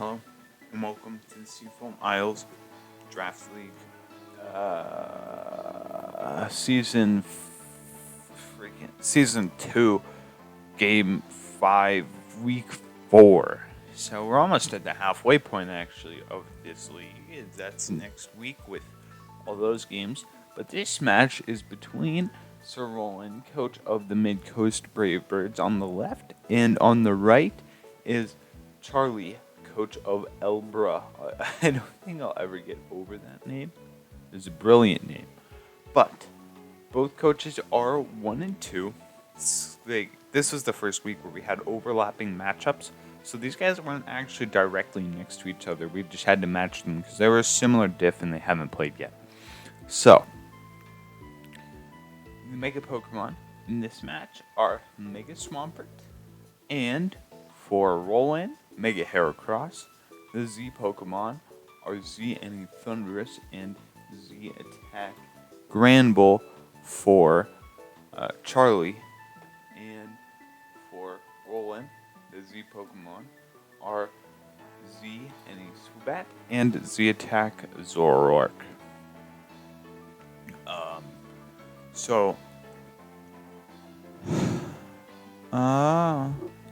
Hello, and welcome to the Seafoam Isles Draft League season 2, game 5, week 4. So we're almost at the halfway point actually of this league. That's next week with all those games. But this match is between Sir Roland, coach of the Mid-Coast Bravebirds, on the left, and on the right is Charlie, coach of Elbra. I don't think I'll ever get over that name. It's a brilliant name. But both coaches are 1 and 2. This was the first week where we had overlapping matchups. So these guys weren't actually directly next to each other. We just had to match them because they were a similar diff and they haven't played yet. So, the Mega Pokemon in this match are Mega Swampert, and for Roland, Mega Heracross. The Z Pokemon are Z Any Thunderous and Z Attack Granbull for Charlie. And for Roland, the Z Pokemon are Z Any Swoobat and Z Attack Zoroark. So,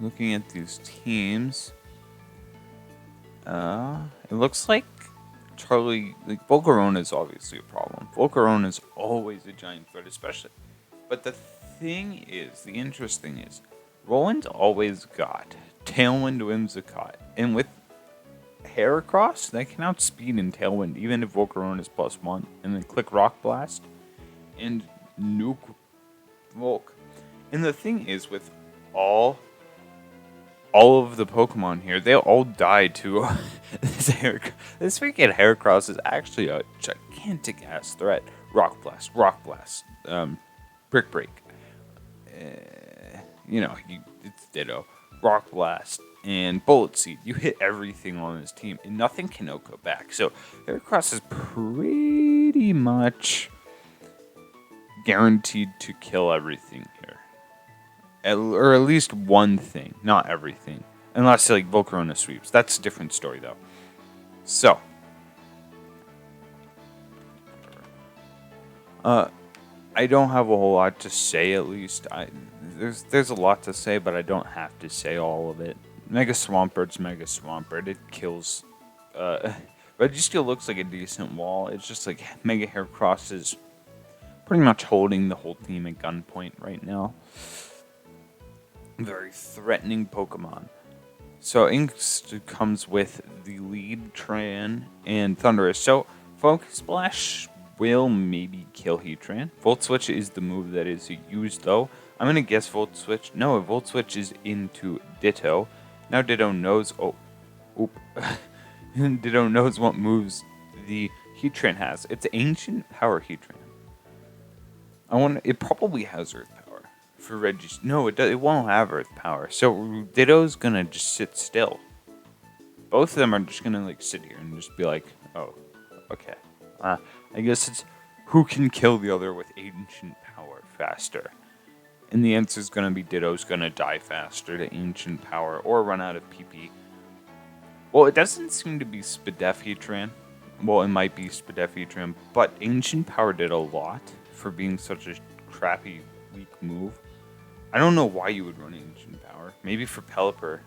looking at these teams, it looks like Charlie, Volcarona is obviously a problem. Volcarona is always a giant threat, especially. But the interesting is, Roland's always got Tailwind, Whimsicott, and with Heracross, that can outspeed in Tailwind, even if Volcarona is +1, and then click Rock Blast and nuke Volk. And the thing is, with all of the Pokemon here, they all die to this Heracross. This freaking Heracross is actually a gigantic ass threat. Rock Blast, Brick Break. It's Ditto. Rock Blast and Bullet Seed. You hit everything on this team, and nothing can go back. So Heracross is pretty much guaranteed to kill everything here, or at least one thing, not everything, unless Volcarona sweeps. That's a different story, though. So, I don't have a whole lot to say. At least there's a lot to say, but I don't have to say all of it. Mega Swampert's Mega Swampert. It kills. Registeel looks like a decent wall. It's just like Mega Heracross is pretty much holding the whole team at gunpoint right now. Very threatening Pokemon. So Inkst comes with the lead, Tran, and Thunderous. So Focus Splash will maybe kill Heatran. Volt Switch is the move that is used, though. I'm going to guess Volt Switch. No, Volt Switch is into Ditto. Now Ditto knows... Ditto knows what moves the Heatran has. It's Ancient Power Heatran. It probably has Earth Power for Reggie. No, it won't have Earth Power. So Ditto's gonna just sit still. Both of them are just gonna sit here and just be like, oh, okay. I guess it's who can kill the other with Ancient Power faster. And the answer is gonna be Ditto's gonna die faster to Ancient Power or run out of PP. Well, it doesn't seem to be Spadef Heatran. Well, it might be Spadef Heatran, but Ancient Power did a lot for being such a crappy, weak move. I don't know why you would run Ancient Power. Maybe for Pelipper.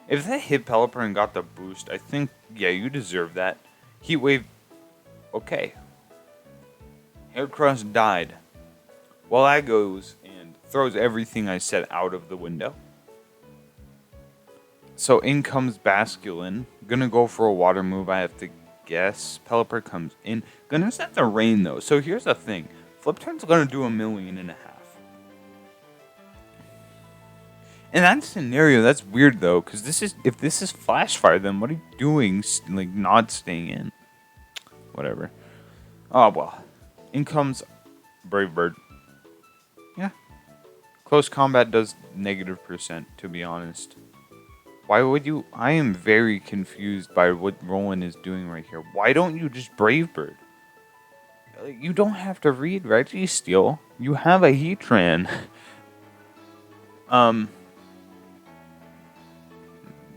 If that hit Pelipper and got the boost, I think, yeah, you deserve that. Heat Wave, okay. Heracross died. Well, that goes and throws everything I said out of the window. So in comes Basculin. Gonna go for a water move, I have to guess. Pelipper comes in. Gonna set the rain, though. So here's the thing. Flip Turn's gonna do 1.5 million. In that scenario, that's weird though, because if this is Flash Fire, then what are you doing? Not staying in. Whatever. Oh well. In comes Brave Bird. Yeah. Close combat does -%, to be honest. Why would you? I am very confused by what Roland is doing right here. Why don't you just Brave Bird? You don't have to read Registeel. You have a Heatran.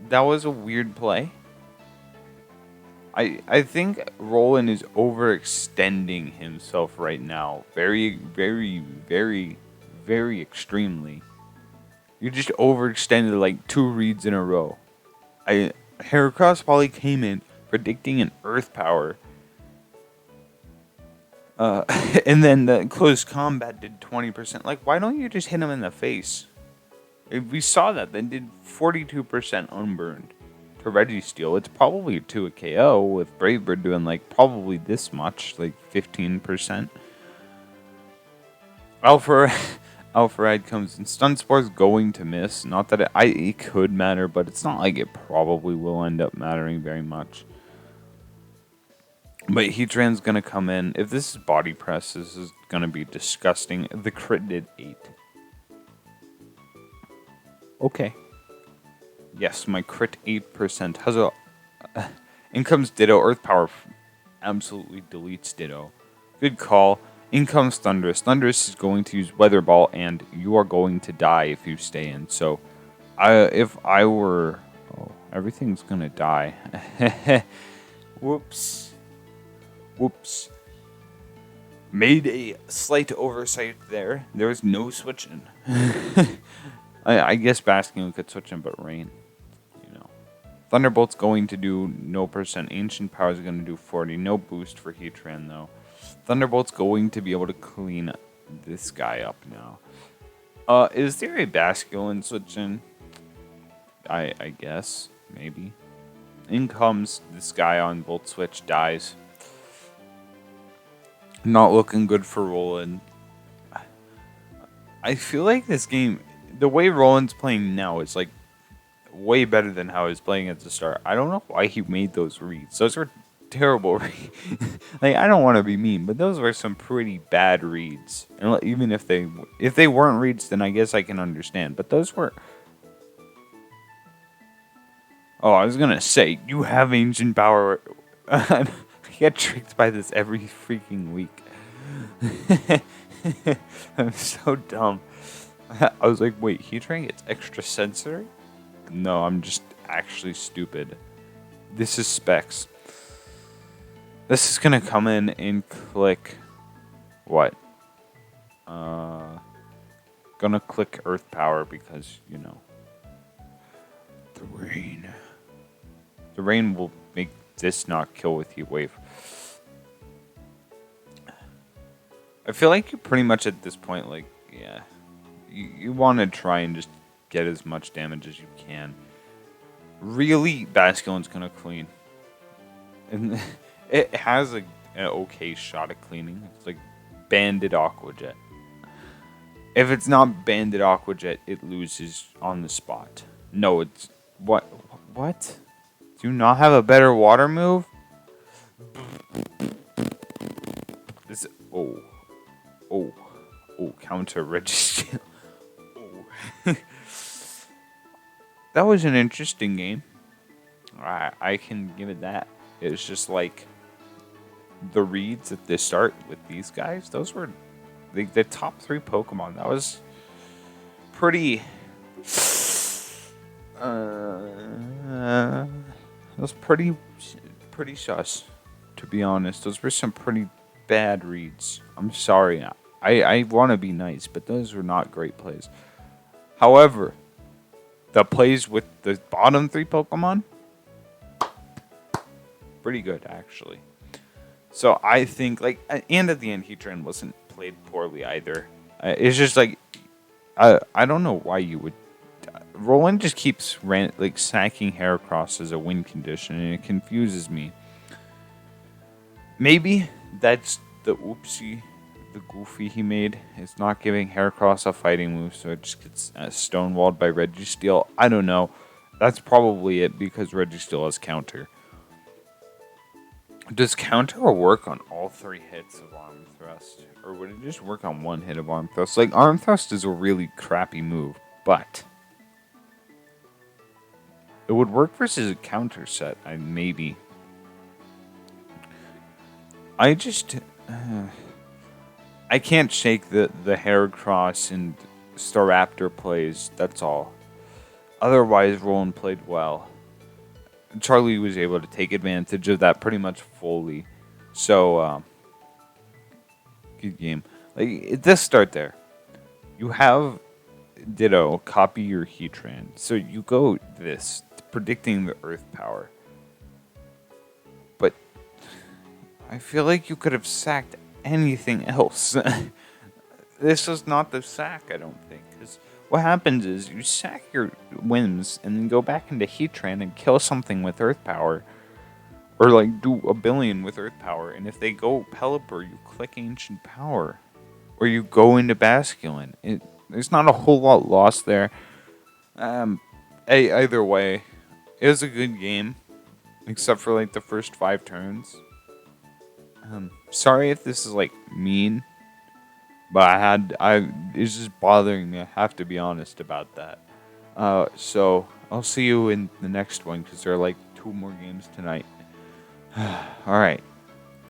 That was a weird play. I think Roland is overextending himself right now. Very, very, very, very extremely. You just overextended like 2 reads in a row. Heracross probably came in predicting an Earth Power. And then the close combat did 20%. Like, why don't you just hit him in the face? If we saw that, then did 42% unburned to Registeel. It's probably to a KO with Brave Bird doing like probably this much, like 15%. Alpharide comes in. Stun Spore's going to miss. Not that it could matter, but it's not like it probably will end up mattering very much. But Heatran's going to come in. If this is Body Press, this is going to be disgusting. The crit did 8. Okay. Yes, my crit 8%. How's in comes Ditto. Earth Power absolutely deletes Ditto. Good call. In comes Thundurus. Thundurus is going to use Weather Ball, and you are going to die if you stay in. So, if I were... Oh, everything's going to die. Whoops. Whoops. Made a slight oversight there. There was no switching. I guess Basking could switch in, but Rain. You know. Thunderbolt's going to do no percent. Ancient Power is going to do 40. No boost for Heatran, though. Thunderbolt's going to be able to clean this guy up now. Is there a Basculin switch in? I guess. Maybe. In comes this guy on Volt Switch. Dies. Not looking good for Roland. I feel like this game, the way Roland's playing now is like way better than how he was playing at the start. I don't know why he made those reads. Those were terrible reads. Like, I don't want to be mean, but those were some pretty bad reads. And even if they weren't reads, then I guess I can understand. But those were... Oh, I was going to say, you have Ancient Power. I get tricked by this every freaking week. I'm so dumb. I was like, wait, Heatran gets extra sensory? No, I'm just actually stupid. This is Specs. This is gonna come in and click... What? Gonna click Earth Power because, you know. The rain. The rain will make this not kill with Heat Wave. I feel like you pretty much at this point, like, yeah. You want to try and just get as much damage as you can. Really, Basculin's going to clean. And it has an okay shot at cleaning. It's like Banded Aqua Jet. If it's not Banded Aqua Jet, it loses on the spot. No, it's... What? What? Do you not have a better water move? This... Oh. Oh. Oh, counter Registeel. Oh. That was an interesting game. I can give it that. It was just like the reads at the start with these guys. Those were the top 3 Pokemon. That was pretty... that was pretty sus, to be honest. Those were some pretty bad reads. I'm sorry. I want to be nice, but those were not great plays. However, the plays with the bottom 3 Pokemon, pretty good, actually. So I think, like, and at the end, Heatran wasn't played poorly either. It's just like, I don't know why you would. Roland just keeps sacking Heracross as a win condition, and it confuses me. Maybe that's the goofy he made. It's not giving Heracross a fighting move, so it just gets stonewalled by Registeel. I don't know. That's probably it, because Registeel has counter. Does counter work on all 3 hits of Arm Thrust? Or would it just work on 1 hit of Arm Thrust? Like, Arm Thrust is a really crappy move, but it would work versus a counter set, maybe. I just... I can't shake the Heracross and Staraptor plays, that's all. Otherwise, Roland played well. Charlie was able to take advantage of that pretty much fully. So, good game. Like, it does start there. You have Ditto copy your Heatran. So you go this, predicting the Earth power. But I feel like you could have sacked anything else. This was not the sack, I don't think. Because what happens is you sack your whims and then go back into Heatran and kill something with Earth power. Or like do a billion with Earth power. And if they go Pelipper, you click Ancient Power. Or you go into Basculin. There's not a whole lot lost there. Either way, it was a good game. Except for like the first 5 turns. Sorry if this is like mean. But it's just bothering me. I have to be honest about that. So I'll see you in the next one because there are like 2 more games tonight. All right.